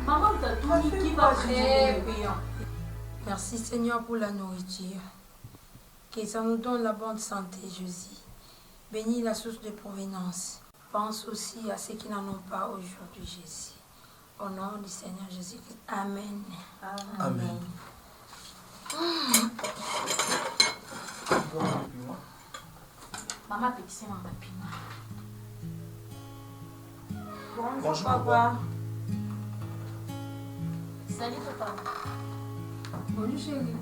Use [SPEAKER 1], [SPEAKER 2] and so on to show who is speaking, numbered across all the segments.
[SPEAKER 1] Maman, t'as tout dit qui va
[SPEAKER 2] très bien. Merci Seigneur pour la nourriture. Que ça nous donne la bonne santé, Jésus. Bénis la source de provenance. Pense aussi à ceux qui n'en ont pas aujourd'hui, Jésus. Au nom du Seigneur Jésus-Christ. Amen.
[SPEAKER 3] Amen.
[SPEAKER 1] Maman, petit, maman, pima.
[SPEAKER 3] Bonjour, papa.
[SPEAKER 1] Salut, papa.
[SPEAKER 2] Bonjour, chérie.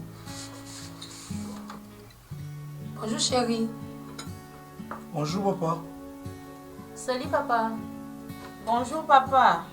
[SPEAKER 2] Bonjour, chérie.
[SPEAKER 3] Bonjour, papa.
[SPEAKER 1] Salut, papa.
[SPEAKER 4] Bonjour, papa.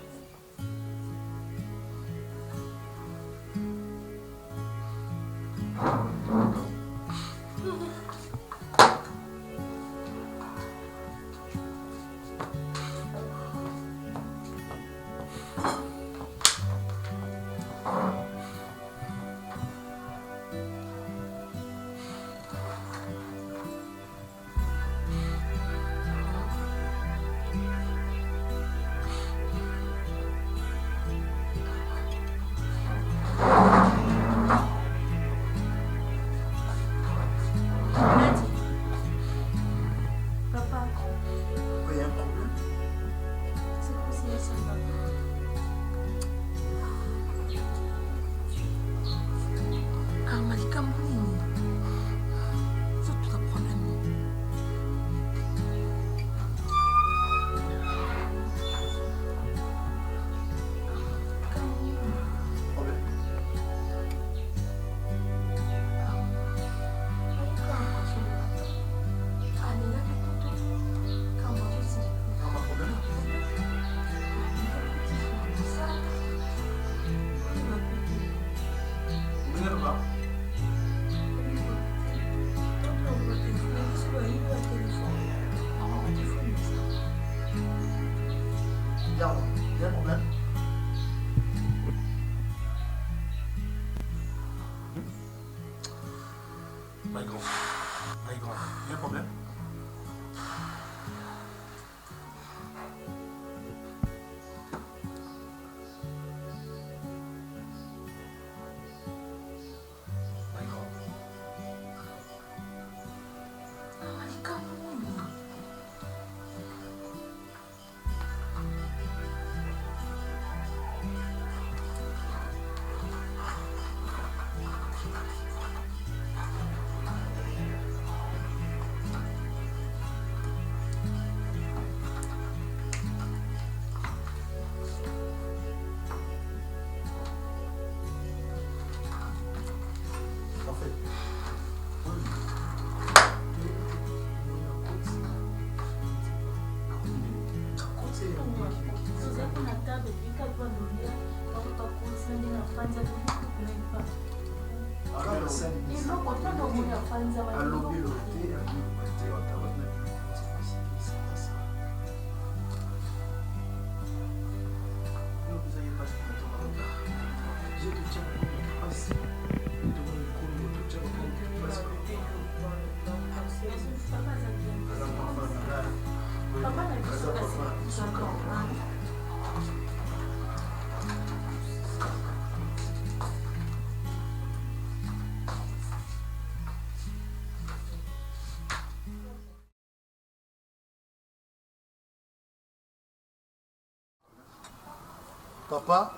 [SPEAKER 3] Papa,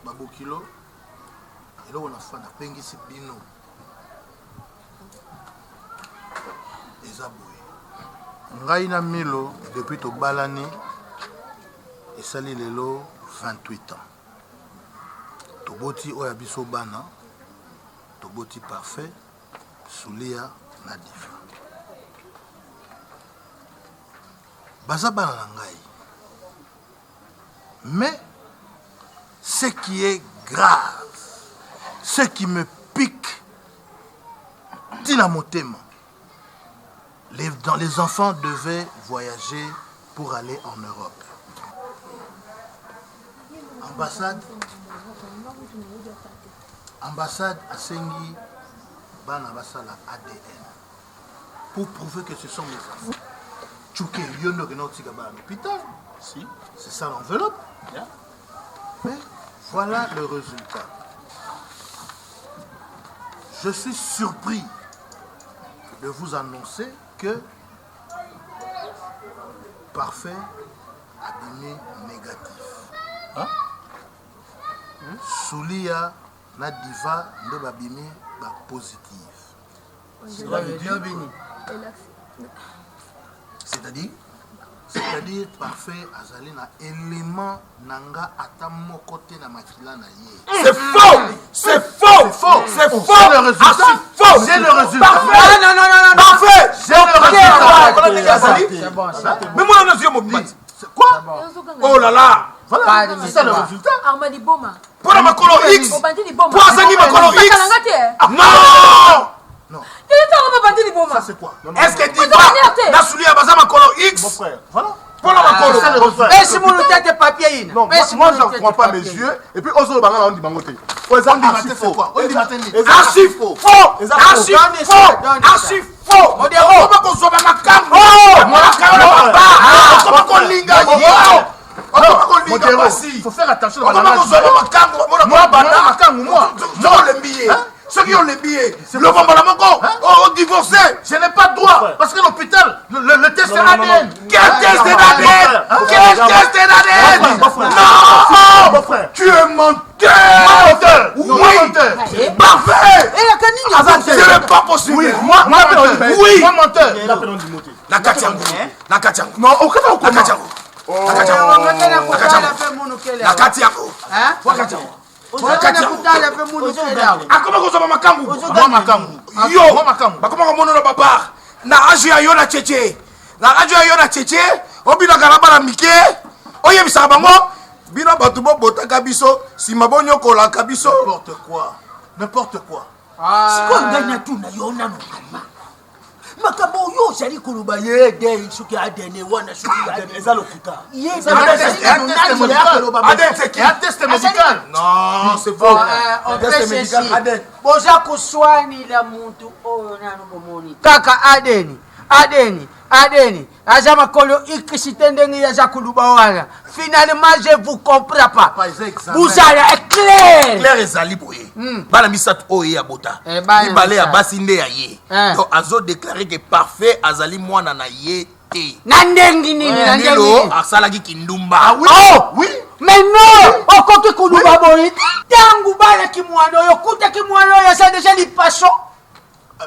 [SPEAKER 3] babokilo, elo on a fait na pengisi bino. Ezaboué. Ngai na Milo depuis to balani et sali lelo 28 ans. Toboti oya biso bana, toboti parfait, Soulia Nadifa. Baza bana na ngai. Mais ce qui est grave, ce qui me pique, Dinamotema, les enfants devaient voyager pour aller en Europe. Ambassade à Sengi, Banabasala ADN, pour prouver que ce sont mes enfants. Tchouké, Yono, Genotika, à l'hôpital. Si. C'est ça l'enveloppe.
[SPEAKER 5] Bien.
[SPEAKER 3] Mais voilà le résultat. Je suis surpris de vous annoncer que parfait abîmé négatif.
[SPEAKER 5] Hein?
[SPEAKER 3] Soulia na diva de babimi ba positif. C'est-à-dire parfait azali na élément nanga ata moko te na makila na ye.
[SPEAKER 5] C'est faux! C'est faux! C'est faux!
[SPEAKER 3] C'est le résultat.
[SPEAKER 5] Faux!
[SPEAKER 3] C'est le résultat.
[SPEAKER 5] Parfait! Non! Parfait!
[SPEAKER 3] C'est le résultat.
[SPEAKER 2] C'est bon.
[SPEAKER 5] Mais moi, on a dit, mon petit.
[SPEAKER 3] C'est quoi?
[SPEAKER 5] Oh là là!
[SPEAKER 3] Voilà, c'est ça le résultat.
[SPEAKER 1] Armadi Boma.
[SPEAKER 5] Pour la color X!
[SPEAKER 1] Obandi di Boma.
[SPEAKER 5] Pour la color X! Non!
[SPEAKER 3] Non.
[SPEAKER 1] Boma.
[SPEAKER 3] Ça c'est quoi?
[SPEAKER 5] Est-ce que tu vas dans celui à ma color X?
[SPEAKER 3] Mon frère, voilà.
[SPEAKER 5] Pour la color.
[SPEAKER 3] C'est le résultat.
[SPEAKER 4] Mais si mon tête papier.
[SPEAKER 6] Non, moi je ne crois pas mes yeux. Et puis, Ozo Bangala, on dit Bangote.
[SPEAKER 3] On dit c'est quoi? On dit matin.
[SPEAKER 5] Archi faux! Archi faux! Archi faux! Comment qu'on soit ma cam? Comment qu'on linga? Comment qu'on linga passi?
[SPEAKER 3] Il faut faire attention.
[SPEAKER 5] Comment qu'on soit ma cam? Moi, les billets. Ceux qui ont les billets, le bon ont divorcé.
[SPEAKER 3] Je n'ai pas de droit parce que l'hôpital, le test est ADN.
[SPEAKER 5] Quel test d'ADN? Quel test d'ADN? Non! Tu es menteur! Oui! Parfait! Ce n'est pas possible!
[SPEAKER 3] Oui, moi menteur.
[SPEAKER 5] Nakatiango. Non, au cas où Nakatiango. Comment vous avez makambu?
[SPEAKER 3] Moi makambu.
[SPEAKER 5] Yo, comment vous avez papa? Na aju ya yona cheche. Na aju ya yona cheche. Obina garaba na mike. Oye bisabango. Bina batubo botaka biso. Si mabonyo kola kabiso.
[SPEAKER 3] N'importe quoi. N'importe quoi.
[SPEAKER 7] sikoyo ngai natuna yo nano mama makambo oyo ozali koloba ye de soki adene wana soki
[SPEAKER 6] eza lokuta
[SPEAKER 3] Un test médical.
[SPEAKER 5] Non, c'est faux.
[SPEAKER 4] On fait ceci. Boza kuswanila muntu oyo nano bomoni. Kaka Adeni. Aza makolo ikisite ndenge yaza kuluba wana. Finalement, je vous comprends pas. Vous allez clair.
[SPEAKER 5] Claire ezali boye. Bana misatu oye ya bota. Ibale ya basi nde ya ye. Donc azo déclarer que parfait azali mwana na ye te.
[SPEAKER 4] Nandengi nini
[SPEAKER 5] Nilo asalaki kindumba.
[SPEAKER 3] Ah oui.
[SPEAKER 4] Oh
[SPEAKER 3] Oui.
[SPEAKER 4] Mais non, okoki kuluba boye. Tangu bala kimwano yo kuta kimwano yo ça déjà li passion.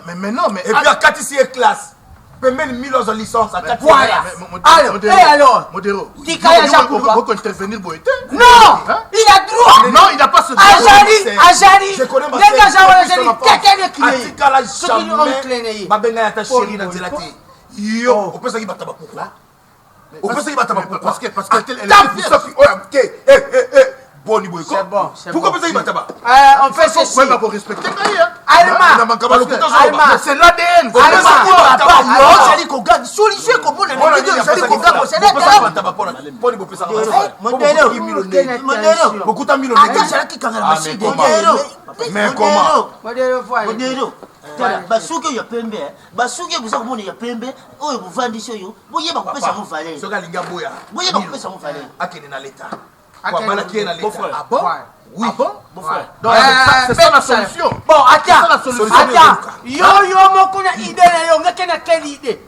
[SPEAKER 3] Mais non, mais.
[SPEAKER 5] Et puis à Katisi est classe. Pembeni 1000 ans de licence à Katisi.
[SPEAKER 4] Voilà. Alors,
[SPEAKER 3] Modéro.
[SPEAKER 4] Tika ya Jakuba.
[SPEAKER 3] Faut intervenir Boété.
[SPEAKER 4] Non, il a droit.
[SPEAKER 3] Non, il n'a pas ce droit.
[SPEAKER 4] Azali.
[SPEAKER 5] Je connais ma
[SPEAKER 4] Nega
[SPEAKER 5] sœur.
[SPEAKER 4] Azali, quelqu'un qui est
[SPEAKER 5] Atikala
[SPEAKER 4] Soki ni oncle
[SPEAKER 5] jamais.
[SPEAKER 4] ne ye.
[SPEAKER 5] Babenga ya ta chérie na nzela te. Yo, opesa ki bataba pourquoi? Opesa ki bataba pourquoi?
[SPEAKER 3] Parce qu'elle est
[SPEAKER 5] Tape Sophie. Oh, OK. Boni boyko.
[SPEAKER 4] C'est bon, c'est
[SPEAKER 5] Pourquoi
[SPEAKER 4] bon.
[SPEAKER 5] opesa ki bataba?
[SPEAKER 4] On fait ceci.
[SPEAKER 3] Ouais, pour respecter Gaïa.
[SPEAKER 4] Alma.
[SPEAKER 3] C'est l'ADN.
[SPEAKER 7] ozali kogaga solution ekomona na ndenge ozali kogaga ata azalaki kangala maside
[SPEAKER 5] Mais comment?
[SPEAKER 7] modero tala basuki oyo ya pembe basuki eboza komona ya pembe oyo bovandisi oyo boyeba kopesa mo valeur
[SPEAKER 5] Soka linga boya.
[SPEAKER 7] boyeba kopesa mo valeur
[SPEAKER 5] Akene na leta. Kwa bana qui est na leta.
[SPEAKER 3] Ah bon?
[SPEAKER 5] Oui.
[SPEAKER 3] Ah bon?
[SPEAKER 7] beau-frère
[SPEAKER 3] Donc, c'est ça la solution.
[SPEAKER 4] Bon,
[SPEAKER 3] C'est ça la
[SPEAKER 4] attends.
[SPEAKER 3] solution.
[SPEAKER 4] Yo moko na idée na yo ngeke na quelle idée?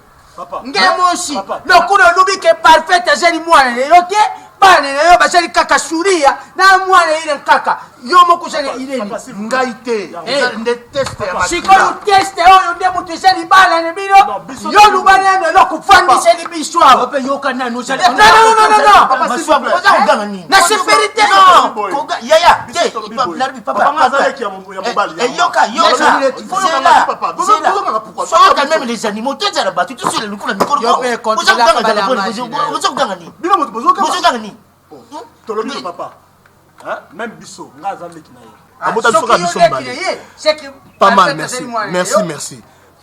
[SPEAKER 4] Nge moshi. Lokuno lubi ke parfait azali mwana lelo te. Bana na yo bazali kaka suria na mwana ile kaka. Yo moko zali idée ni.
[SPEAKER 3] Ngaïté. Des tests à ma
[SPEAKER 4] Sikoyo test oyo nde mutu zali bana ne bino. Yo lubana na lo kufandisa li biswa.
[SPEAKER 7] ope yoka nani ozali
[SPEAKER 4] Non.
[SPEAKER 7] oza koganga nini
[SPEAKER 4] Na sévérité
[SPEAKER 7] non yaya te nabi papa yoka soka même les animaux te ezala bato tous le lokula mikolo oza koganga nini bozoganga nini
[SPEAKER 6] tolobi papa même biso nga aza ndeki na ye
[SPEAKER 4] Abota soka biso mbali.
[SPEAKER 6] Pas mal, merci.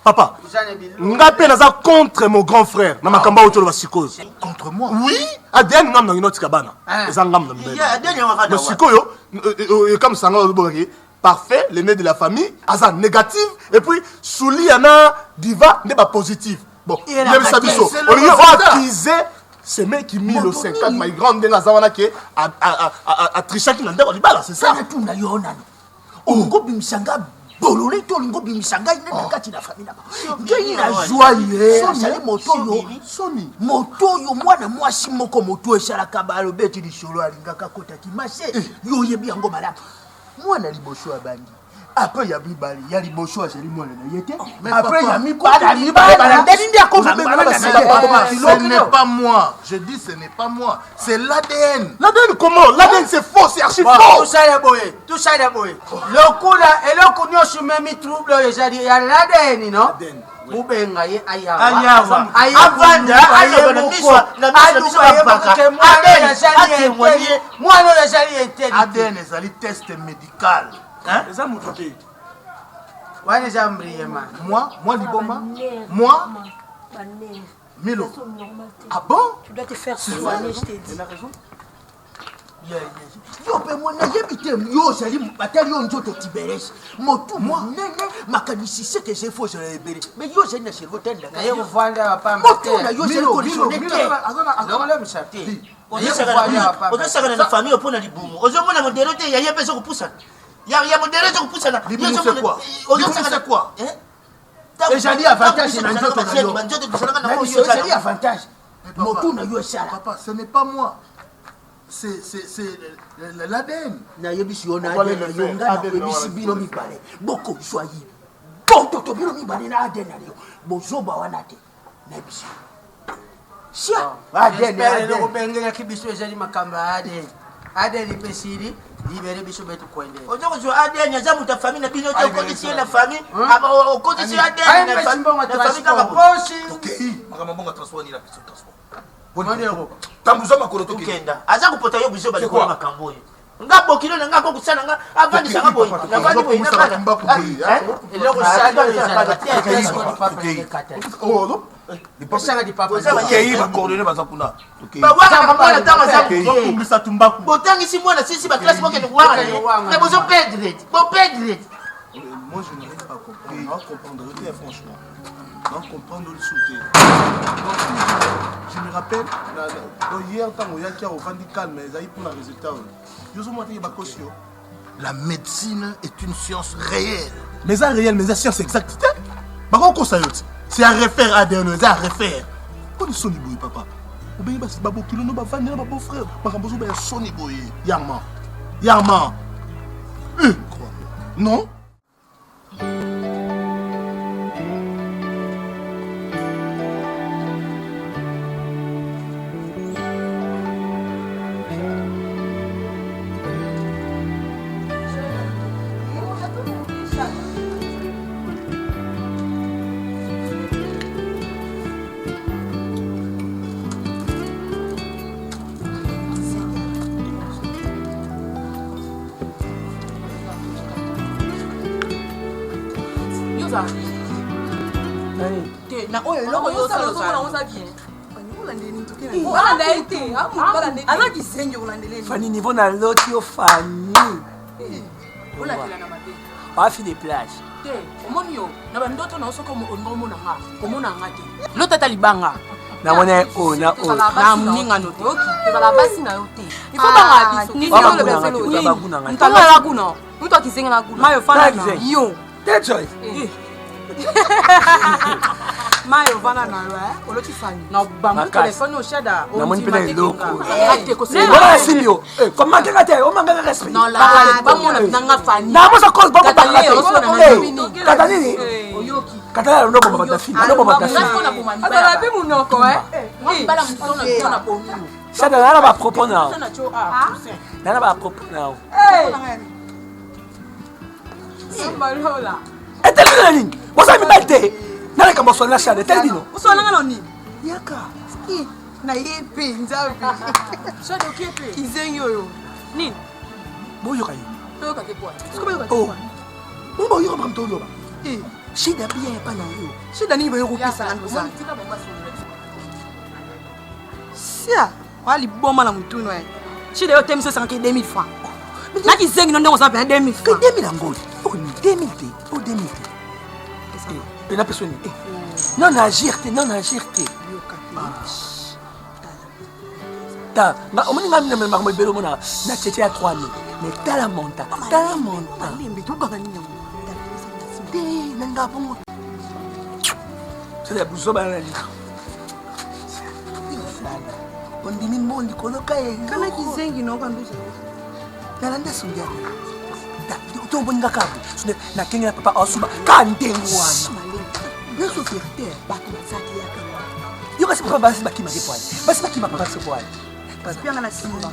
[SPEAKER 6] Papa, nga pe naza contre mon grand frère na makamba otolo basikoyo.
[SPEAKER 3] Contre moi?
[SPEAKER 6] Oui, ADN ngam na inoti kabana. Eza ngam na mbele. Mais sikoyo comme ça nga obokaki parfait, l'aîné de la famille, asa négatif et puis Souli ana diva ne pas positif. Bon, il y a ça biso. On lui a accusé c'est mec qui mis le 50 ma grande denga zawana qui a triché qui n'endait pas là c'est ça
[SPEAKER 7] tout na yo nano ongo bimisanga bolole to lingo bimisanga ina kati na famille na ngai na joie sali moto yo mwana mwasi moko moto esalaka balo beti lisolo alingaka kota kimashe yo yebi yango malamu mwana liboso abandi après il y a Bibali, il y a les bochons, c'est les moines. Après il y a Mibali,
[SPEAKER 3] ce n'est pas moi. Je dis ce n'est pas moi. C'est l'ADN.
[SPEAKER 6] L'ADN comment? L'ADN c'est faux, c'est archi faux.
[SPEAKER 4] Tout ça est boy. Le coup là, et le coup nous sommes mis trouble, il y a l'ADN, non? Bubenga ye ayawa avanda ayebona miswa na miswa baka mwana yazali interne
[SPEAKER 3] ADN ezali test médical.
[SPEAKER 6] Hein? Les amis aujourd'hui.
[SPEAKER 4] Ouais, j'ai embryé, man.
[SPEAKER 3] Moi, Liboma. Moi, Milo. Ah bon?
[SPEAKER 2] Tu dois te faire soigner, je t'ai dit.
[SPEAKER 6] Il a raison.
[SPEAKER 7] Yo pe mwana yebite yo sali batali yo njoto tiberes motu moi makanisi c'est que c'est faux sur les bébés mais yo c'est na cerveau tenda
[SPEAKER 4] na yo vanda pa
[SPEAKER 7] motu na yo c'est conditionné
[SPEAKER 4] azona le mchati
[SPEAKER 7] on a ça dans la famille pour na libumu ozomona modelo te ya yebesa kupusana ya modelo te kupusana
[SPEAKER 3] libumu c'est quoi c'est quoi
[SPEAKER 7] et j'ai dit avantage na njoto na yo j'ai dit avantage motu na yo sala
[SPEAKER 3] papa ce n'est pas moi. C'est l'ADN.
[SPEAKER 7] Na yebisi ona ADN na yebisi bino mibale. Boko soyi. Tonto to bino mibale na ADN yo. Bozoba wana te. Na yebisi. Sia.
[SPEAKER 4] ADN no bengela kibiso ezali makamba ADN. ADN pesiri libere biso betu kwende.
[SPEAKER 7] Ozoko zo ADN ya zamu ta famille na bino to condition na famille. Aba o condition ADN na famille kama
[SPEAKER 4] poshi.
[SPEAKER 3] OK. Makamabonga transport ni la biso transport.
[SPEAKER 4] Bonero.
[SPEAKER 3] Tambuza makolo to
[SPEAKER 7] kenda. Aza kupota yo biso bali kwa makambo yo. Nga bokilo nga ko kusana nga avandi sanga boy. Na vandi boy na bana.
[SPEAKER 4] Eloko sanga
[SPEAKER 3] oh non.
[SPEAKER 4] Di pasanga di papa.
[SPEAKER 3] OK, ba coordonner baza kuna. OK.
[SPEAKER 4] Ba waka mama tanga za
[SPEAKER 7] kumbisa tumbaku.
[SPEAKER 4] Botangi si mwana sisi ba classe moke ni waka. Na bozo perdre. Bo perdre.
[SPEAKER 6] Moi je n'arrive pas à comprendre. Non, comprendre franchement. Non, comprendre le soutien. Je me rappelle, hier, quand on a au Vandical, mais ils pour le résultat.
[SPEAKER 3] La médecine est une science réelle.
[SPEAKER 6] Mais ça réel, mais ça science exacte. C'est à refaire ADN, c'est à refaire. Pourquoi ils sont les papa? Ou bien c'est babo kilo no ba vanner ba beau frère. Par exemple, ben soni boy. Yarma. Non?
[SPEAKER 1] Na oyo eloko yo sala oza bien. Ala kisengi olandele.
[SPEAKER 8] Fanny niveau na loti yo Fanny.
[SPEAKER 1] Ola kila na mabe.
[SPEAKER 8] Pas fi de plage.
[SPEAKER 1] Te, omoni yo, na bandoto na osoko omona nga. Omona nga te. Lota talibanga.
[SPEAKER 8] Na mona o na o.
[SPEAKER 1] Na mninga no te. Okay, tala basi na yo te. Il faut pas biso. Ni no le beselo. Ntanga la kuna. Mtu akisenga la kuna.
[SPEAKER 8] Mayo fana yo.
[SPEAKER 1] Te choice. Mayo vana na lo oloti Fanny na bambu téléphone au shada
[SPEAKER 8] na moni pele loko
[SPEAKER 1] ate ko se
[SPEAKER 8] wala simio comment que kate o manga respect
[SPEAKER 1] non la ba mona nanga Fanny
[SPEAKER 8] na mo so cause ba
[SPEAKER 1] kata nini
[SPEAKER 8] oyoki kata ndo bomba dafi ndo bomba dafi
[SPEAKER 1] ala bi munoko bala mtono tona bomu
[SPEAKER 8] shada na ba propos na na ba propos na
[SPEAKER 1] Malola
[SPEAKER 8] etelini bosa mi balte nana kama sona shade telino
[SPEAKER 1] usona ngalo ni
[SPEAKER 8] yaka
[SPEAKER 1] na yepe nzabi shade okepe kizenyo yo ni
[SPEAKER 8] boyo kai
[SPEAKER 1] to ka ke kwa
[SPEAKER 8] oh mbo yo kama mtoyo ba shida bien pa na yo
[SPEAKER 1] shida ni boyo kupisa ngalo sana sia wali boma na mtuno shida yo temso 5000 francs na kizengi ndo ngoza 2000 francs
[SPEAKER 8] 2000 angoli oh 2000 oh 2000 et la personne non agir te
[SPEAKER 7] montant. On m'a dit que na tchétché à 3 000. Mais t'as la montant. T'as la montant. C'est la boussole à la ligne. On dit que mon coloca est.
[SPEAKER 1] Quand on dit que non, quand on dit
[SPEAKER 7] que non, tu as un cap. Na Kenya papa Osuba Kandengwana. Na société bato bazaki yakanga. Yo kasi papa basi bakima ke poil. Basi bakima papa se poil.
[SPEAKER 1] parce que on a simba.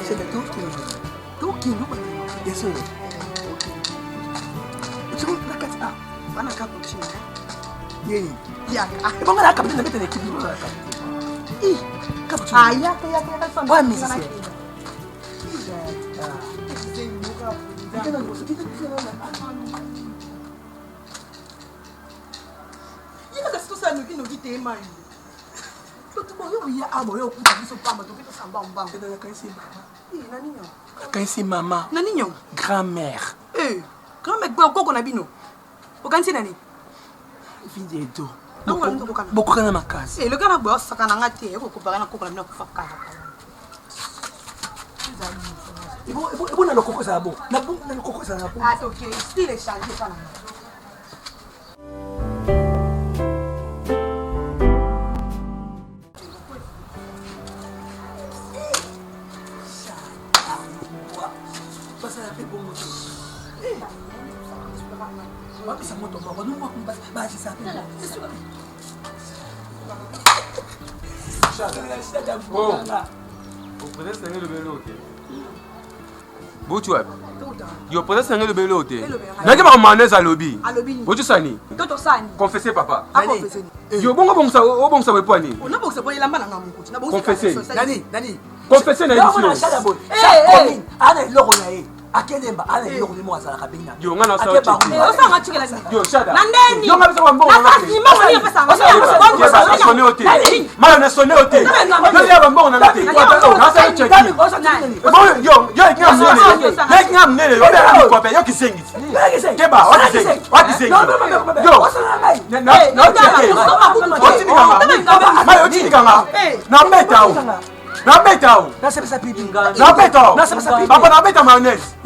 [SPEAKER 7] C'est le tout qui nous bien sûr. Tu veux la carte
[SPEAKER 1] On a cappuccino.
[SPEAKER 7] Yeah.
[SPEAKER 1] Ya.
[SPEAKER 7] Bon la carte de mettre l'équipe de la carte.
[SPEAKER 1] Ah, ya ça.
[SPEAKER 7] Ouais, mais c'est Kansi maman.
[SPEAKER 1] Naninyo.
[SPEAKER 7] Grand-mère.
[SPEAKER 1] Grand-mère quoi qu'on a bino. Okansi nani?
[SPEAKER 7] Fille d'eau.
[SPEAKER 1] Beaucoup
[SPEAKER 7] de ma case.
[SPEAKER 1] Et le gars a bossé ça quand on a été, il faut comparer la coupe à la faka.
[SPEAKER 7] Et bon na le coco ça bon. Na bon na le coco ça bon.
[SPEAKER 1] Ah OK, style est changé ça.
[SPEAKER 9] Bouchouab. Yo peut-être le bélo té. N'a pas mané à lobby. Bouchou sani.
[SPEAKER 1] Toto sani.
[SPEAKER 9] Confessez papa.
[SPEAKER 1] Confessez.
[SPEAKER 9] Yo bon ça we poani.
[SPEAKER 1] On a bon ça pour la malanga mukuti. Na bon.
[SPEAKER 9] Confessez.
[SPEAKER 7] Nani.
[SPEAKER 9] Confessez na
[SPEAKER 7] yo. Eh. Ana loko na ye. Akelemba ana loko ni mo asala kabina.
[SPEAKER 9] Yo ngana sa.
[SPEAKER 1] Osanga chikela sa.
[SPEAKER 9] Yo shada.
[SPEAKER 1] Nandeni.
[SPEAKER 9] Yo ngabisa wambo. Mala na sonné oté. Yo ya wambo na ngati. Na sa cheki. Yo ngam nele. Yo ba ko pe yo kisengi. Keba, what is it? Yo. Na metao.
[SPEAKER 7] Na sepesa pipi.
[SPEAKER 9] Na metao. Papa na meta mayonnaise.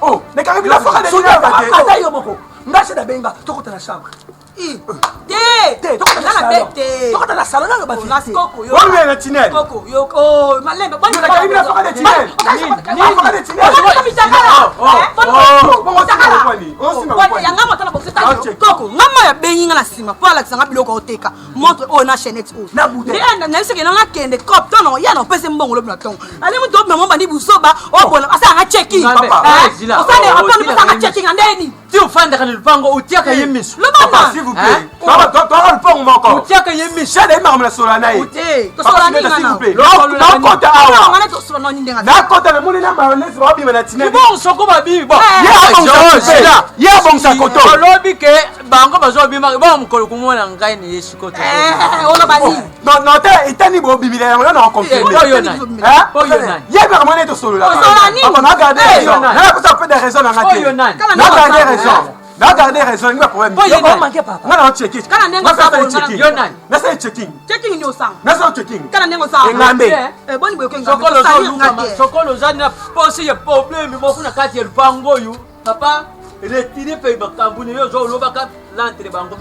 [SPEAKER 9] Oh, ne karibi la fora de
[SPEAKER 7] ata yo moko. Ngase da benga tokota na chambre. Tokota na salon na ba.
[SPEAKER 1] Koko yo.
[SPEAKER 9] On na tinel.
[SPEAKER 1] Koko yo. Oh, malembe.
[SPEAKER 9] Bon, na karibi la fora de tinel.
[SPEAKER 1] Koko, ngama ya benginga na sima po Alex nga biloko oteka. Montre o na chaînette o.
[SPEAKER 7] Na bude.
[SPEAKER 1] Na seke na kende cop tono ya no pese mbongo lo blaton. Ali mu do memo bandi busoba o bona asa nga checking. Osane aponi asa nga checking andeni.
[SPEAKER 10] Tu ufanda kana lupango utiaka yemisu.
[SPEAKER 9] Papa s'il vous plaît. Toi le pont encore.
[SPEAKER 10] Utiaka yemisu.
[SPEAKER 9] Shade ma sola na ye.
[SPEAKER 1] To sola ni
[SPEAKER 9] s'il vous plaît.
[SPEAKER 1] na
[SPEAKER 9] kota awa.
[SPEAKER 1] Ngana to sola no ndenga.
[SPEAKER 9] Na kota na moni na mayonnaise wa bi na tinel.
[SPEAKER 10] Bon soko ba bi bon.
[SPEAKER 9] Ya bon sa koto.
[SPEAKER 10] Olobi ke bango bazo bi ma ba mukolo kumona ngai ni yesu koto.
[SPEAKER 1] Ona bani.
[SPEAKER 9] Non te itani bo bibile yango na confirmer. Ye ba moni to solo la. Papa na garder raison. Na ko ça fait des raisons na ngate. Na garder raison. Na garder raison, il y a problème.
[SPEAKER 7] Yo manqué papa.
[SPEAKER 9] Na checker.
[SPEAKER 1] Kana nengo sa bo
[SPEAKER 10] Yonan.
[SPEAKER 9] Na say checking.
[SPEAKER 1] checking ni osang.
[SPEAKER 9] Na say checking.
[SPEAKER 1] Kana nengo sa.
[SPEAKER 9] Ngambe.
[SPEAKER 1] Boni boyo kenga.
[SPEAKER 10] Sokolo zo luka. Sokolo zana posi ya problème mo kuna kati ya lupango yu. Papa retire pe makambu ni yo zo lobaka l'entrée bango.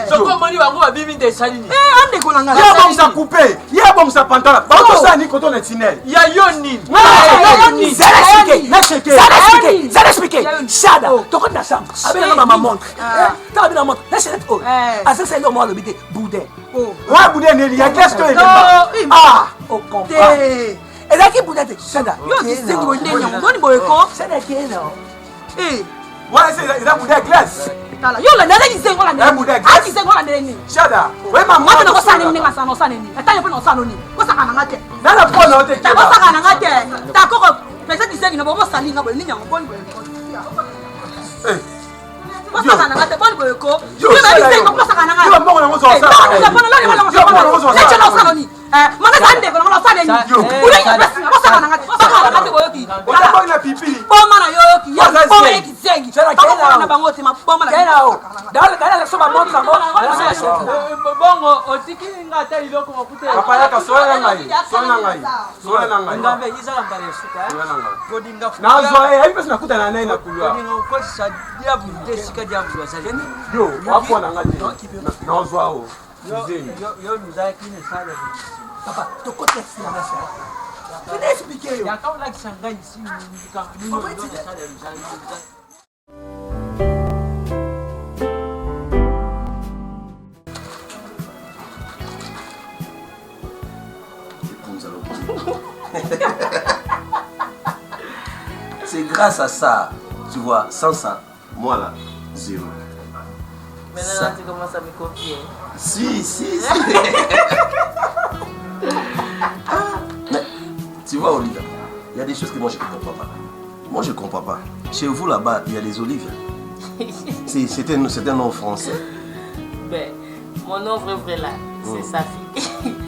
[SPEAKER 10] Sokolo moni bango ba bibi de salini.
[SPEAKER 1] Ande ko nanga.
[SPEAKER 9] Ya bon ça couper. Ya bon ça pantalon. Ba to ça ni koto na tinel.
[SPEAKER 10] Ya yoni.
[SPEAKER 7] Ça l'expliquer. Shada, toko na chambre. Abena mama montre. Ta abena montre. La chaînette o. Asa c'est le mo le bité boudin.
[SPEAKER 9] Wa boudin ne ya qu'est-ce que
[SPEAKER 7] au comprend. Et là qui boudin te Shada.
[SPEAKER 1] Yo ki sengo ndenyo. Boni boyo ko.
[SPEAKER 7] Shada qui non.
[SPEAKER 9] Ouais, c'est la boudin glace.
[SPEAKER 1] Tala. Yo la ndele ki sengo la ndele. Aki sengo la ndele.
[SPEAKER 9] Shada. Ouais maman.
[SPEAKER 1] Ngata ko sana ni ngasa no sana ni. Ata yo pe no sana ni. Ko saka na ngate.
[SPEAKER 9] Na la po na ote.
[SPEAKER 1] Ta ko saka na ngate. Ta ko pesa ki sengi no bo sali ngabo ni nyango boni boyo ko. Ko saka na ngate boni boyo ko. Yo na ki sengo ko saka na ngate.
[SPEAKER 9] Yo mbongo na ngozo sa.
[SPEAKER 1] Yo mbongo na ngozo sa. Leche no sana ni. Mana sande ko na sande ni. Ule ya pesi na kosa na ngati. Kosa na ngati boyoki.
[SPEAKER 9] Ota kwa na pipi.
[SPEAKER 1] Boma na yoyoki. Ya boma yeki zengi. Boma na bangote ma boma na.
[SPEAKER 10] Kena o. Dala soba montra mo. Bongo otiki ngata iloko makute.
[SPEAKER 9] Papa yaka soya ngai. Soya ngai.
[SPEAKER 10] Ngambe izala mbale suka. Godinga fu.
[SPEAKER 9] Na zoe, hivi basi nakuta na nai na kulwa.
[SPEAKER 10] Godinga ukosa diabu desika diabu wasajeni.
[SPEAKER 9] Yo, wapo na ngati. Na zoao.
[SPEAKER 10] Yo muzaki ni sana.
[SPEAKER 8] Papa, to côté c'est là ça. Venez expliquer yo.
[SPEAKER 10] Ya kama la kishangai si ndika. Nino ndo sana mzangi.
[SPEAKER 11] C'est grâce à ça, tu vois, sans ça, moi là, zéro.
[SPEAKER 12] Maintenant, tu commences à me copier.
[SPEAKER 11] Si. Mais, tu vois, Olivier, il y a des choses que moi je ne comprends pas. Moi je ne comprends pas. Chez vous là-bas, il y a des olives. C'est un nom français.
[SPEAKER 12] Ben, mon nom vrai là, c'est Safi.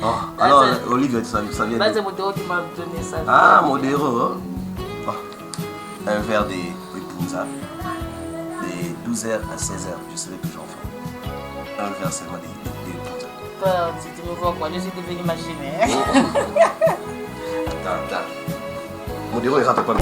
[SPEAKER 11] Oh, alors, Olivier, ça vient
[SPEAKER 12] de... C'est Modero qui m'a donné ça.
[SPEAKER 11] Ah, Modero. Oh. Un verre de punza. De 12h à 16h, je serai toujours en forme. Un verre seulement de punza.
[SPEAKER 12] Si tu me vois quoi, je suis devenu imaginaire.
[SPEAKER 11] Attends. Modero, il rate pas le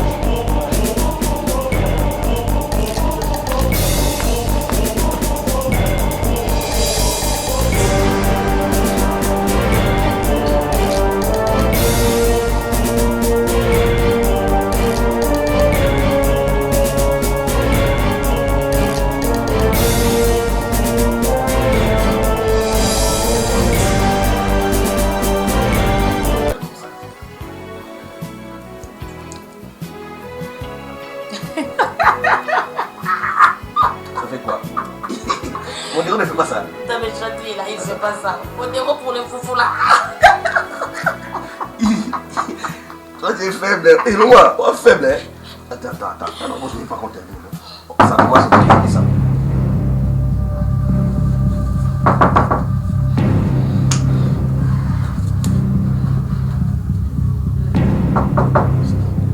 [SPEAKER 11] Modero ne fait pas ça.
[SPEAKER 12] T'as me chatouillé là, il fait pas ça. Modero pour les foufous là.
[SPEAKER 11] Toi tu es faible. Et moi, faible. Attends. Non, moi je n'ai pas compté. Ça commence à me ça.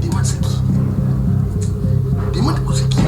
[SPEAKER 3] Demande c'est qui. Demande c'est qui.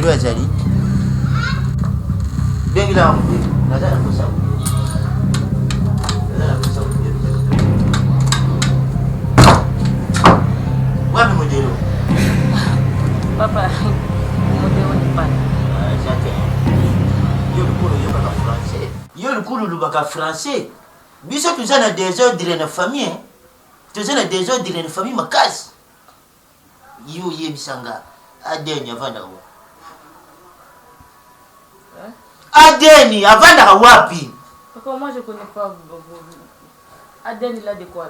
[SPEAKER 4] Azali bengi la nazala kosa wapi Modero
[SPEAKER 12] papa Modero ni pas
[SPEAKER 4] yo le lubaka français biso tuza na désordre na famille tuza na désordre na famille makasi yo yebisanga adenya vanda wa Adeni, avanda wapi?
[SPEAKER 12] Papa, moi je connais pas. Adeni là de quoi?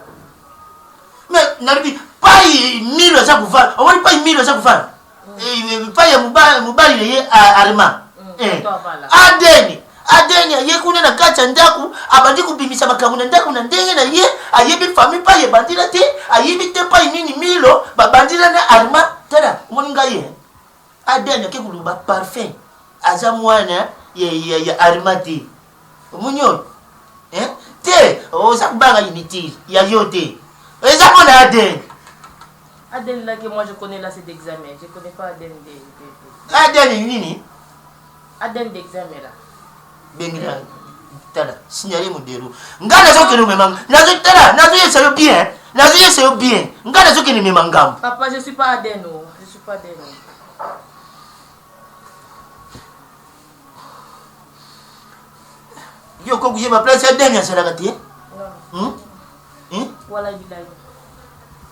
[SPEAKER 4] Mais Naribi, pas 1000 za kufanya. On va pas 1000 za kufanya. Pas ya mubali ye arima. Adeni ye kuna na kacha ndaku abandi kubimisa makamuna ndaku na ndenge na ye ayebi famille pa ye bandira te ayebi te pa nini 1000 bandira na arima tada moninga ye. Adeni ke kuluba parfum. Aza mwana ya arimati munyo te oza kubanga inutile ya yote eza mona
[SPEAKER 12] Aden là que moi je connais là c'est d'examen, je connais pas Aden
[SPEAKER 4] Aden nini
[SPEAKER 12] Aden d'examen là
[SPEAKER 4] bengira tala signalé Modero ngana zoke no memanga nazo tala nazo yeso bien ngana zoke ni memanga
[SPEAKER 12] papa je suis pas Aden je suis pas Aden
[SPEAKER 4] yo ko kuyeba place ya Adeni asalaka te
[SPEAKER 12] voilà bilayi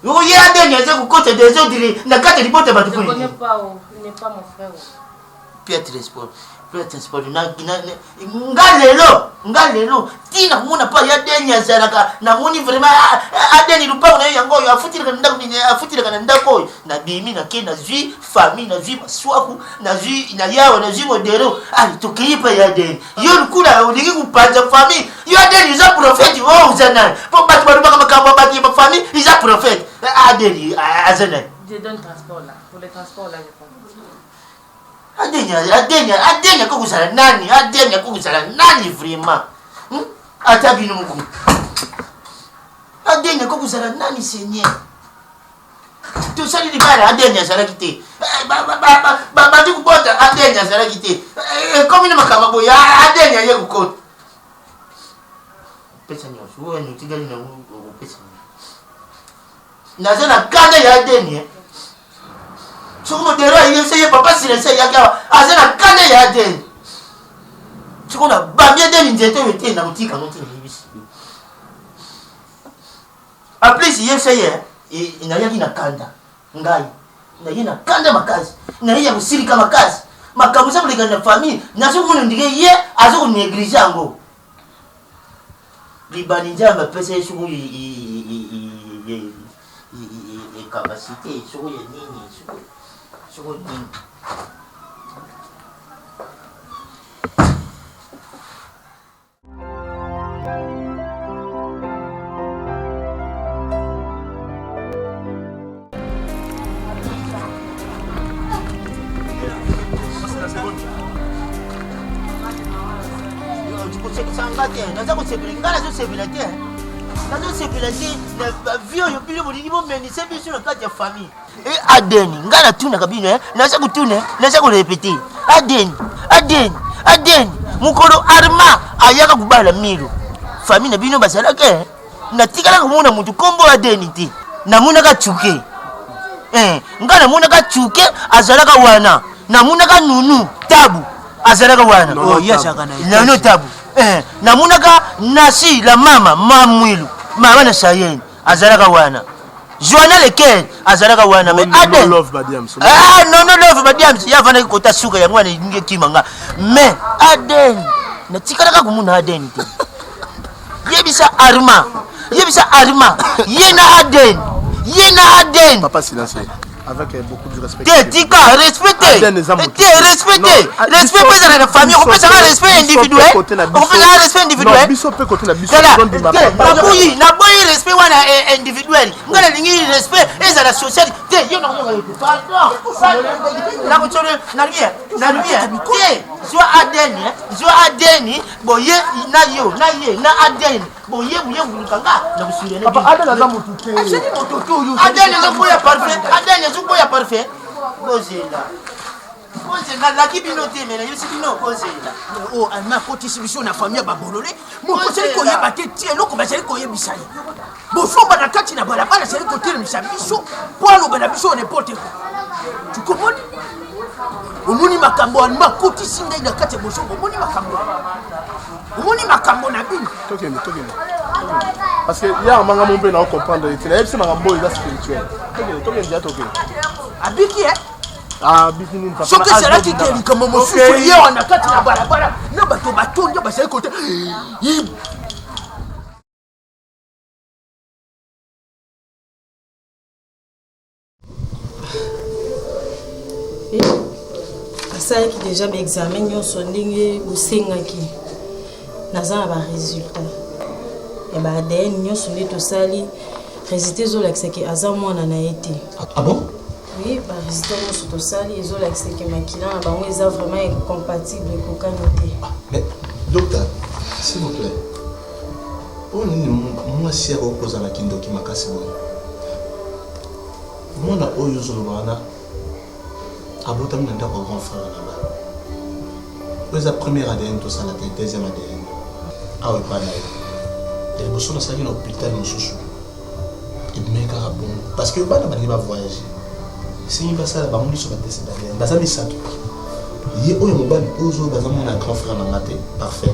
[SPEAKER 4] yo ye Adeni aza kukota des ordres na kati lipote batu
[SPEAKER 12] je connais pas il n'est pas mon frère
[SPEAKER 7] piètre espoir nga lelo tina muna pa ya deni azalaka na muni vraiment adeni lupango na yango yo afutilaka na ndako na bimi na ke na vie famille na vie maswaku na vie na yawo na vie modelo ali tokipa ya deni yo lukula ulingi kupanza famille yo adeni za prophète wo uzana po batu balubaka makambo bati ba famille isa prophète adeni azana
[SPEAKER 12] je donne transport là pour le transport là je prends
[SPEAKER 7] adenya kokuzala nani adenya kokuzala nani vraiment ata bino muku adenya kokuzala nani seigneur tosali libala adenya azalaki te bandi kubota adenya azalaki te komi na makambo boya adenya ye kukota pesa nyonso oyo tigali na pesa naza na kanda ya adenya sokomodero ayeseye papa silese yaka aza na kanda ya adeni sikona bambi adeni nzete oyo te na kotika ngo ntina yebisi aplis yeseye nayaki na kanda ngai naye na kanda makasi naye ya kosilika makasi makambo eza kolekana na famille nazokomona ndike ye aza konéglige yango libani nzambe apesa ye soko ekapasité soko ya nini soko adeni nga natunaka bino naza kutuna naza kurepete adeni mukolo arma ayaka kubala milo fami na bino basalaka natikala komona mutu kombo adeni te namonaka chuke nga namonaka chuke azalaka wana namonaka nunu tabu azalaka wana nono tabu namonaka nasi la mama mamwilu mama na sayeni azalaka wana Joana lequel azalaka wana mais Aden
[SPEAKER 6] love badiams
[SPEAKER 7] non love badiams ya vana kota suka ya mwana nge kimanga mais Aden na tikalaka kumuna Aden te yebisa arma yena Aden
[SPEAKER 6] papa silence avec beaucoup de respect.
[SPEAKER 7] Tika, respectez. Respectez la famille. On peut savoir respect individuel. On peut savoir respect individuel.
[SPEAKER 6] Non, biso peut côté la biso.
[SPEAKER 7] Na boyi respect wana individuel. Ngala lingi respect et la société. Yo na ngala pardon. Na kotsone na rien. Soit Adeni, boye na yo, na Adeni. Boye bulukanga na busire na.
[SPEAKER 6] Papa Adeni za mutuke.
[SPEAKER 7] Adeni za boya parfait. Adeni za boya parfait. Bozela laki bino te mena yosi bino bozela.
[SPEAKER 8] Oh alma koti sibiso na famille babolole. Mo koseli koyeba te tie loko baseli koyebisa ye. Bofomba na kati na balabala seli kotere misabiso. Poalo bana biso n'importe quoi. Tu comprends? Omoni makambo alma koti singa ina kati bosombo. Omoni makambo na bino.
[SPEAKER 6] Tokende. Parce que hier manga mon père comprendre il est c'est makambo il est spirituel. Tokende.
[SPEAKER 8] Abiki
[SPEAKER 6] Ah bikini papa.
[SPEAKER 8] Soki sera kikeli kama mosusu ye wana kati na balabala na bato batondi basali kote.
[SPEAKER 13] asalaki déjà baexamen nyonso ndenge osengaki naza na baresultat ya ba-ADN nyonso nde tosali résultat ezolakisaki aza mwana na ye te.
[SPEAKER 14] Ah bon?
[SPEAKER 13] Oui, baresultat nyonso tosali ezolakisaki makila na bango eza vraiment incompatible ekokani te.
[SPEAKER 14] Mais docteur, s'il vous plaît, pour mwasi ya kokozalaki ndoki makasi boye mwana oyo ozoloba wana abotami na ndako grand frère na ba oyo eza première ADN tosala te deuxième ADN awa epa na ye liboso nasalaki na hôpital mosusu ebimai kaka bongo parce que bana balingi bavoyage esengi basala bango liso batese d'ADN baza misato ye oyo mobali oyo baza mwana grand frère na nga te parfait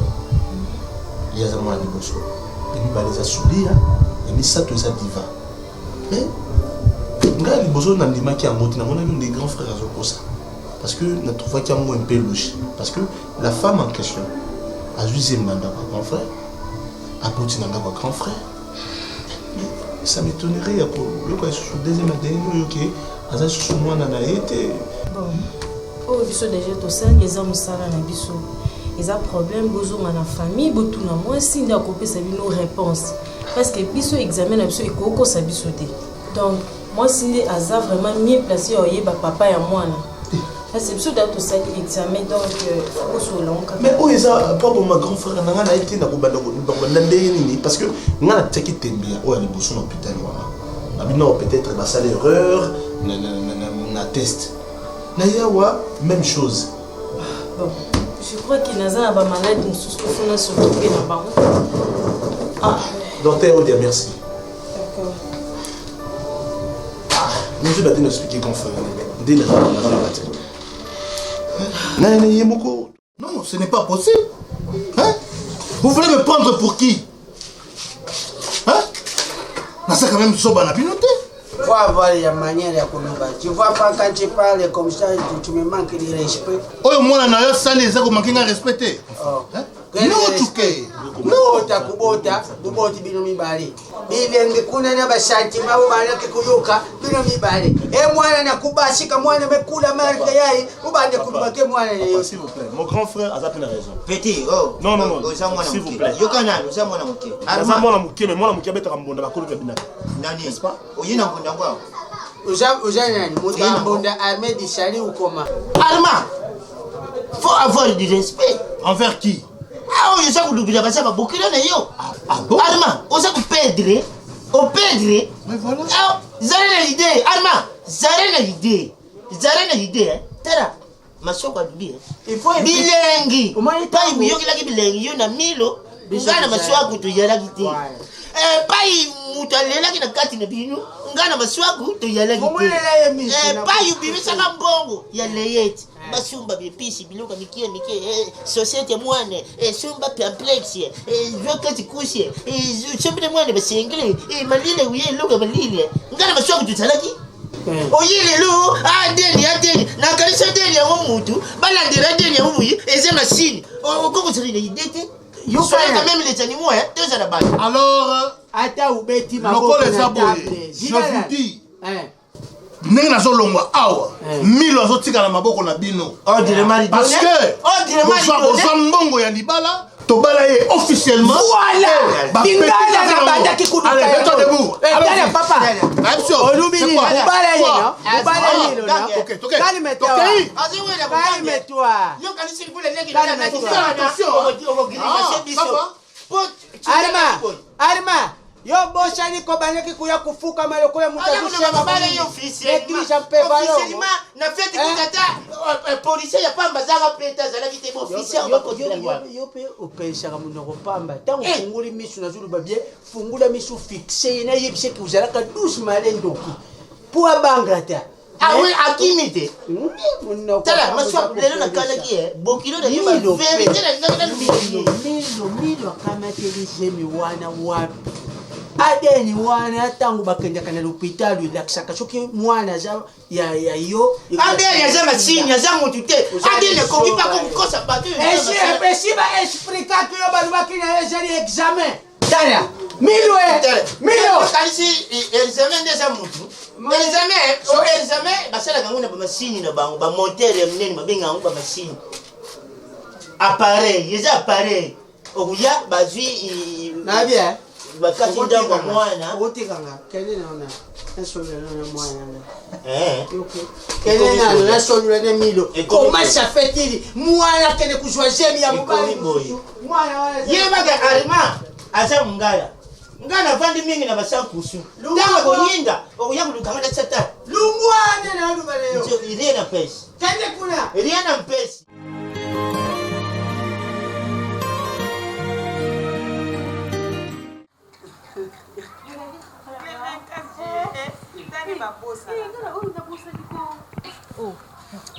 [SPEAKER 14] ye aza mwana liboso emibale eza sulia ya misato eza diva mais ngai liboso nandimaki yango te namonaki nde grand frère azokosa Parce que nous trouvons qu'il y a un peu louche. Parce que la femme en question a juste un grand frère, a continué un grand frère. Ça m'étonnerait pour le deuxième ADN, ok, à ce moment on a été.
[SPEAKER 13] Bon, oh, biso déjà tout ça, les hommes ça na biso. Ils ont problème, besoin dans la famille, beaucoup na moi si n'a copié ça nos réponses. Parce que biso examen na biso ekoko sa biso té. Donc moi si Aza vraiment mieux placé oyeba papa et moi là. C'est sûr d'être tout ça l'examen donc faut se long.
[SPEAKER 14] Mais où est ça pas pour ma grand frère n'a été na kubanda parce que n'a teki tembia ou ali bosso na hôpital wana. Abino peut-être la salle erreur na test. Na yawa même chose.
[SPEAKER 13] Bon, je crois qu'il n'a pas malade nous souffrons sur le pied na bango.
[SPEAKER 14] Ah, docteur Odia merci.
[SPEAKER 13] D'accord.
[SPEAKER 14] Ah, nous je vais nous expliquer qu'on fait. Dès
[SPEAKER 3] non, ce n'est pas possible. Hein? Vous voulez me prendre pour qui? Hein? C'est quand même so banabinoté.
[SPEAKER 4] Faut avoir la manière de communiquer. Tu vois pas quand tu parles comme ça, tu me manques de respect.
[SPEAKER 3] Oh, moi, on a ça, les gens qui m'ont respecté. Non, tu
[SPEAKER 4] kubota kuboti bino mibale bibe kuna na bashanti mabo banake kuyuka bino mibale mwana na kubashika mwana mekula marka yayi ubande kubake mwana leo.
[SPEAKER 6] S'il vous plaît, mon grand frère a pas raison.
[SPEAKER 4] Petit oh
[SPEAKER 6] non s'il vous plaît
[SPEAKER 4] yokana uza mwana muke
[SPEAKER 6] aza mwana muke mais mwana muke betaka mbonda bakolo kabina
[SPEAKER 4] nani
[SPEAKER 6] n'est-ce pas
[SPEAKER 4] oyina mbonda kwao uza nani mbonda Ahmed Shali ukoma
[SPEAKER 7] Arma, faut avoir du respect.
[SPEAKER 3] Envers qui?
[SPEAKER 7] Ah oui, ça vous l'oubliez pas, ça va beaucoup là, yo. Arma, on s'est perdre, on perdre.
[SPEAKER 3] Mais voilà.
[SPEAKER 7] Ah, Zarena l'idée, Arma, Zarena l'idée, hein. Tara, ma soeur va l'oublier. Il faut bilengi. Pas il y a qui bilengi, yo na milo. Ngana ma soeur kutu yala kiti. Pas il mutalela kina kati na binu. Ngana ma soeur kutu yala kiti. Pas il bibi sanga mbongo ya leyeti. Basumba bipisi biluka mikie société mwane sumba perplexe jokati kusie chembele mwane basengele malile uye luka malile ngana baswa kututalaki oyile lu adeli na kalisa deli ya mutu balandira deli ya ubuyi eze masini okoko tsirine idete yo quand même les animaux deux à la base
[SPEAKER 3] alors
[SPEAKER 4] ata ubeti
[SPEAKER 3] maboko na table je vous dis ndenge nazolongwa awa milo azotikala maboko na bino parce que ozwa mbongo ya libala tobala ye officiellement
[SPEAKER 4] bingala bandaki kuduka
[SPEAKER 3] debout
[SPEAKER 4] allez papa olubini ubala yeno calme-toi Arma yo boshani ko baneki kuya kufuka maloko ya mutadusha
[SPEAKER 7] mabale yo officiellement officiellement na fete kutata policier ya pamba zaka pleta zala kite officiellement
[SPEAKER 4] yo pe opesha ka munoko pamba tango funguli misu na zulu babie fungula misu fixe na yebise ki uzala ka 12 malendo ki pour abangrata
[SPEAKER 7] ah oui akimite tala maswa lelo na kala ki bokilo na yeba vérité na
[SPEAKER 4] milo kama televisheni wana wapi adeni wana tangu bakenda kana l'hôpital la kisaka choki mwana za ya yo
[SPEAKER 7] adeni za masinya za mutu te adeni ko kipa ko kosa batu
[SPEAKER 4] esiba explica que yo balu bakina ezali examen tala milo
[SPEAKER 7] kalisi examen de za mutu examen basala nguna ba machine na bango ba monter ya mnene mabenga ngo ba machine appareil yeza appareil okuya bazwi
[SPEAKER 4] na bien
[SPEAKER 7] bakati ndango mwana
[SPEAKER 4] otikanga kele naona esolo na mwana kele na solo na milo comment ça fait-il mwana kele kujwa jemi ya mubali mwana
[SPEAKER 7] yeba ga arima asa ngana vandi mingi na basankusu ndanga bonyinda okuya kulukanga na chata
[SPEAKER 4] lumwana na lubaleo
[SPEAKER 7] iriye na pesi
[SPEAKER 4] kende kuna
[SPEAKER 7] iriye na pesi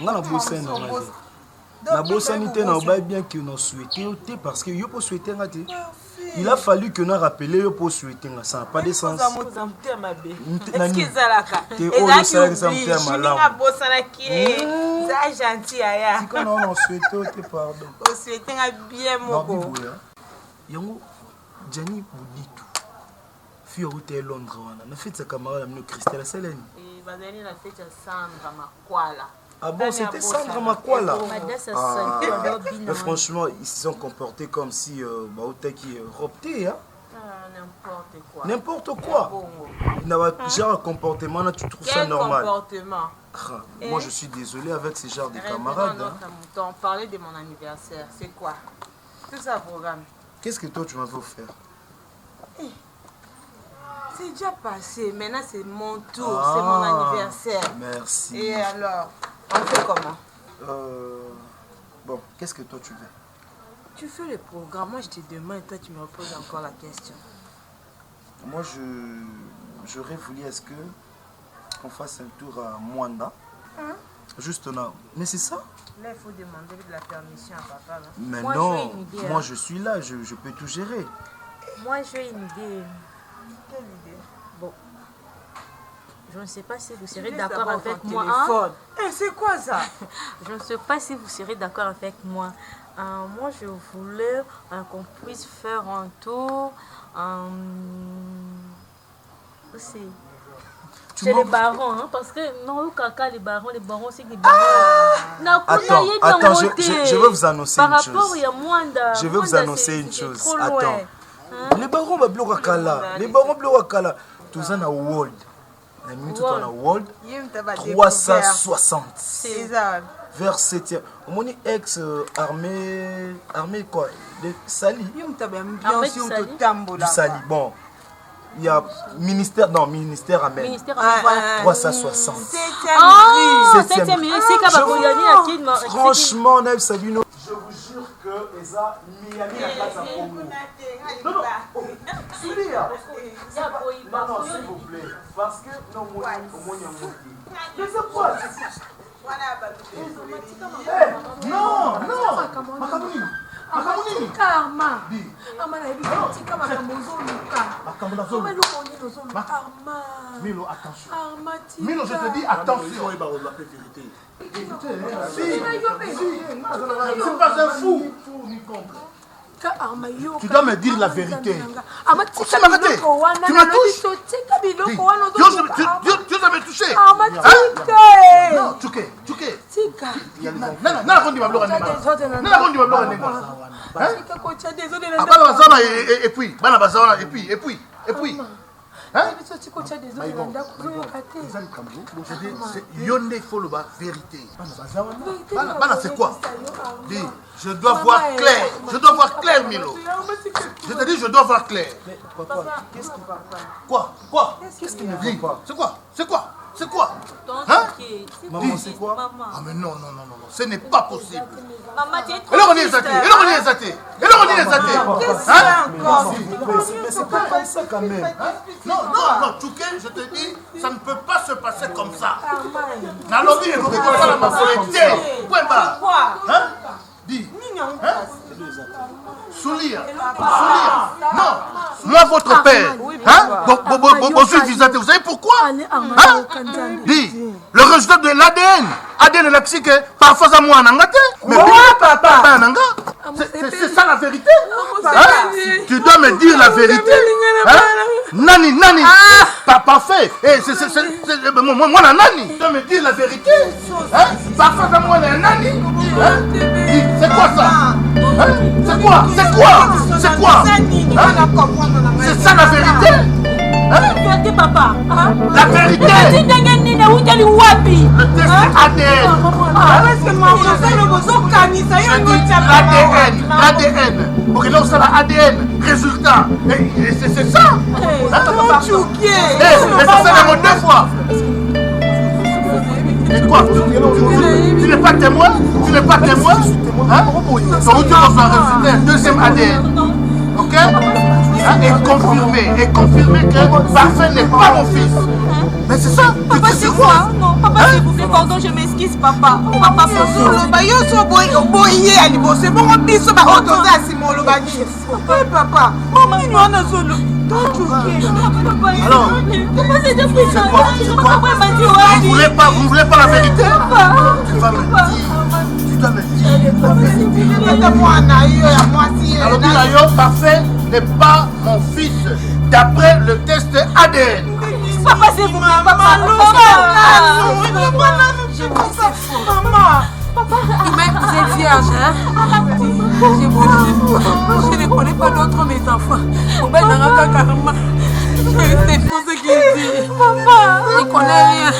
[SPEAKER 9] nga nabosani nabosani te na obai bien que na souhaité yo te parce que yo po souhaité nga te il a fallu que na rappelé yo po souhaité nga ça n'a pas de sens
[SPEAKER 1] nani te oyo salaki sa mpe ya malamu C'est gentil, Aya.
[SPEAKER 6] Si on souhaite, pardon.
[SPEAKER 1] On souhaite bien, mon beau.
[SPEAKER 6] Yango, Gianni Bouditou. Fille au Londres, on a fait sa camarade avec Christelle Selene.
[SPEAKER 12] Et Bazali a fait Sandra Makwala.
[SPEAKER 6] Ah bon, c'était Sandra Makwala.
[SPEAKER 12] Mais
[SPEAKER 6] franchement, ils se sont comportés comme si Baouta qui opté, hein.
[SPEAKER 12] N'importe quoi.
[SPEAKER 6] N'importe quoi. Il n'a pas genre de comportement, là, tu trouves ça normal.
[SPEAKER 12] Comportement.
[SPEAKER 6] Moi, je suis désolé avec ce genre de camarades.
[SPEAKER 12] On parlait de mon anniversaire. C'est quoi? Tout ça programme.
[SPEAKER 6] Qu'est-ce que toi, tu m'avais offert?
[SPEAKER 12] C'est déjà passé. Maintenant, c'est mon tour. C'est mon anniversaire.
[SPEAKER 6] Merci.
[SPEAKER 12] Et alors, on fait comment?
[SPEAKER 6] Bon, qu'est-ce que toi, tu veux?
[SPEAKER 12] Tu fais le programme, moi je te demande et toi tu me reposes encore la question.
[SPEAKER 6] Moi j'aurais voulu est-ce que qu'on fasse un tour à Mwanda. Juste là. Mais c'est ça?
[SPEAKER 12] Là il faut demander de la permission à papa. Là.
[SPEAKER 6] Mais
[SPEAKER 12] moi,
[SPEAKER 6] non, moi je suis là, je peux tout gérer.
[SPEAKER 12] Moi j'ai une idée. Quelle idée? Bon. Je ne sais pas si vous serez d'accord avec moi.
[SPEAKER 1] C'est quoi ça?
[SPEAKER 12] Je ne sais pas si vous serez d'accord avec moi. Moi, je voulais qu'on puisse faire un tour aussi. Chez les barons, hein, parce que non, caca, les barons, c'est des barons.
[SPEAKER 6] Attends, je vais vous annoncer une chose.
[SPEAKER 12] Par rapport à Mwanda,
[SPEAKER 6] je vais vous annoncer une chose. Attends. Les barons bloquent Kala. Tout ça, on a World. On a World 360.
[SPEAKER 1] C'est ça.
[SPEAKER 6] Vers 7e. On est ex-armée quoi? De Sali. Du Sali. Bon. Il y a ministère Amen.
[SPEAKER 12] Ministère
[SPEAKER 6] 360.
[SPEAKER 12] 7e.
[SPEAKER 6] Franchement, Naïf Sabino. Je vous jure que Eza Miami a pas sa promo. Non. Soulia. Non, s'il vous plaît. Parce que non, moi, mais c'est quoi? Non, Makamuni.
[SPEAKER 2] Karma.
[SPEAKER 3] Milo, attention. Milo, je te dis attention. C'est pas un fou. Tu dois me dire la vérité. C'est la vérité. Tu me touches. Dieu t'avait touché. Non, Tchouké. Yonde il faut le bas vérité. C'est quoi? Dis, je dois voir clair. Je dois voir clair, Milo. Je te dis, je dois voir clair.
[SPEAKER 6] Papa, qu'est-ce qui va pas?
[SPEAKER 3] Quoi?
[SPEAKER 6] Qu'est-ce qui ne va pas?
[SPEAKER 3] C'est quoi?
[SPEAKER 12] Hein?
[SPEAKER 6] Maman, c'est quoi?
[SPEAKER 3] Ah mais non, ce n'est pas possible.
[SPEAKER 12] Maman, tu es trop
[SPEAKER 3] Et là, on est zaté.
[SPEAKER 6] Mais c'est pas comme ça quand même.
[SPEAKER 3] Non, Tchouké, je te dis, ça ne peut pas se passer comme ça. Nalobi, il faut que la majorité. Point barre. Hein? Dis. Soulia. Non. Moi, votre père. Vous savez pourquoi? Hein? Dis. Le résultat de l'ADN. ADN est que parfois ça moi n'engate. Mais papa. C'est ça la vérité. Hein? Tu dois me dire la vérité. Hein? Nani. Papa fait. Moi la nani. Tu dois me dire la vérité. Hein? Parfois ça moi la nani. Hein? C'est quoi ça? Hein? C'est quoi? Hein? C'est ça la vérité?
[SPEAKER 12] La vérité, papa.
[SPEAKER 3] La vérité. Le test ADN. ADN. Pour que là, on sait l'ADN. Résultat. Et c'est ça. Mais ça fait même 2 fois. Et quoi? Tu n'es pas témoin? Hein? Donc tu reçois un résultat, deuxième ADN. Ok? Et confirmer que Parfait n'est pas mon fils. Mais c'est ça.
[SPEAKER 1] Papa, c'est quoi? Non. Papa, s'il vous plaît, pardon, je m'excuse, papa. Papa, pardon.
[SPEAKER 4] Papa,
[SPEAKER 3] alors, vous voulez pas la vérité? Tu vas me dire. Tu dois me dire. Alors, Bilayo, parfait n'est pas mon fils, d'après le test ADN.
[SPEAKER 1] Papa, c'est vous, papa. Papa,
[SPEAKER 2] mais vous êtes vierge, hein? Je ne connais pas d'autres mes enfants. C'est faux ce qu'il dit.
[SPEAKER 1] Papa,
[SPEAKER 2] je ne connais rien.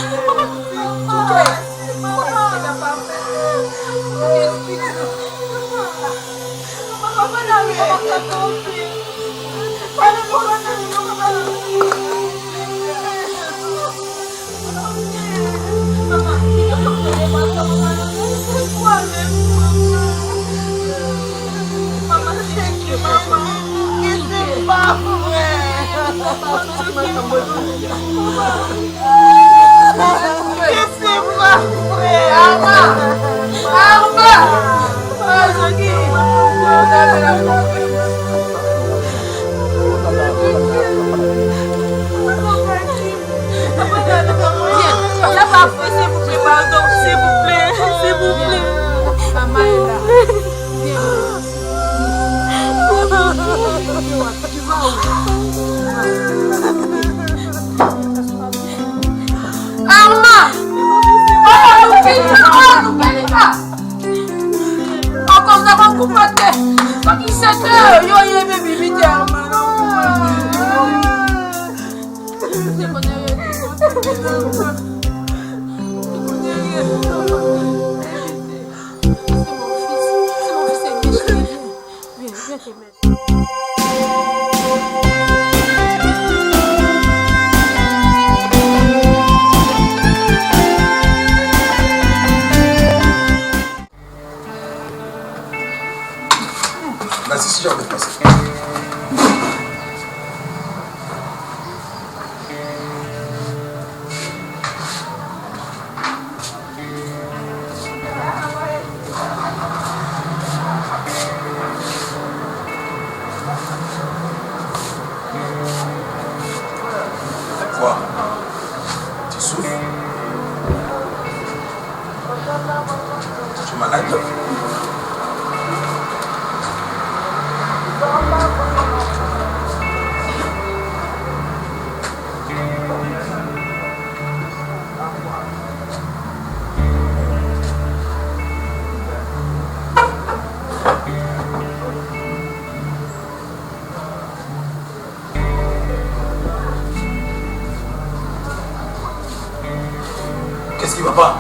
[SPEAKER 5] Qu'est-ce qui va pas?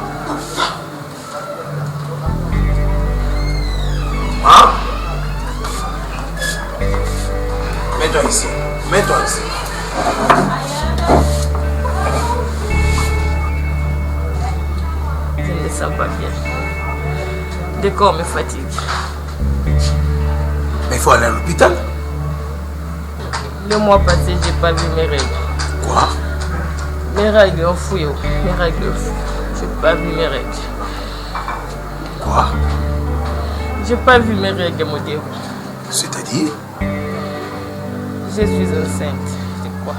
[SPEAKER 5] Hein? Mets-toi ici. Mets-toi ici.
[SPEAKER 15] Je ne me sens pas bien. Le corps me fatigue.
[SPEAKER 5] Mais il faut aller à l'hôpital.
[SPEAKER 15] Le mois passé, j'ai pas vu mes règles.
[SPEAKER 5] Quoi?
[SPEAKER 15] Mes règles ont fouillé. Mes règles ont fouillé. J'ai pas vu mes règles.
[SPEAKER 5] Quoi?
[SPEAKER 15] J'ai pas vu mes règles, mon Dieu.
[SPEAKER 5] C'est-à-dire?
[SPEAKER 15] Je suis enceinte. De quoi?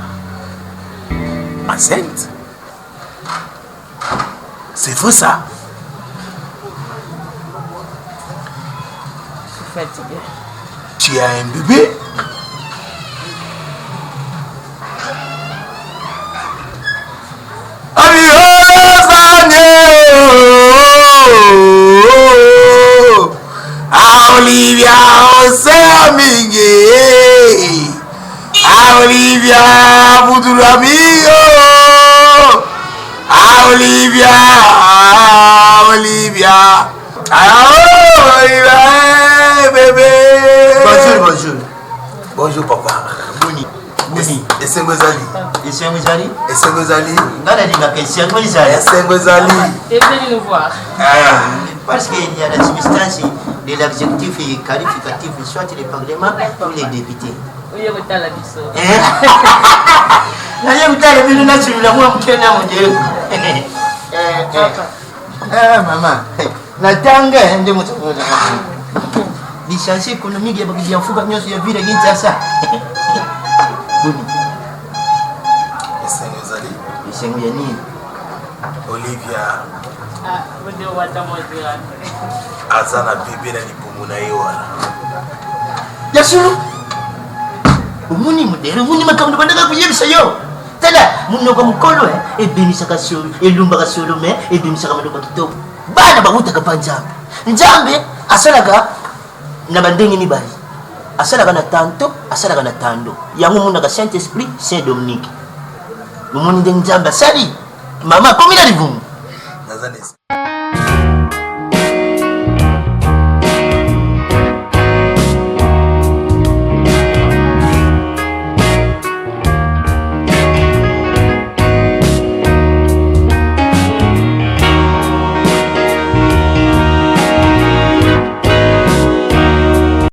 [SPEAKER 5] Enceinte? C'est vrai ça?
[SPEAKER 15] Je suis fatiguée.
[SPEAKER 5] Tu as un bébé? Olivia Osemingi, Olivia Buduramigo, Olivia, bébé.
[SPEAKER 16] Bonjour. Bonjour papa. Boni.
[SPEAKER 5] Esengo Zali.
[SPEAKER 15] Et venez nous voir.
[SPEAKER 16] Parce qu'il y a la substance de l'exécutif qualificatif, soit le Parlement ou les députés.
[SPEAKER 15] Oui, il y a la biso.
[SPEAKER 16] Maman, la tanga nde moto. Licencié économique ya baki bianfuka nyonso ya ville Kinshasa. Boni.
[SPEAKER 5] Esengo ezali.
[SPEAKER 16] Esengo ya nini?
[SPEAKER 5] Olivia.
[SPEAKER 12] Bode wata mozira.
[SPEAKER 5] Aza na bebe na libumu na ye wana.
[SPEAKER 16] Yasulu. Umuni mudere, umuni makambo bandaka kuyebisa yo. Tala, munoko mukolo ebimisaka solo, elumbaka solo me ebimisaka maloba kitoko. Bana bawutaka pa Nzambe. Nzambe asalaka na bandenge mibali. Asalaka na tanto, asalaka na tando. Yango munaka Saint-Esprit, Saint-Dominique. Umuni nde Nzambe asali. Mama komina livumu.
[SPEAKER 5] Nazanesi.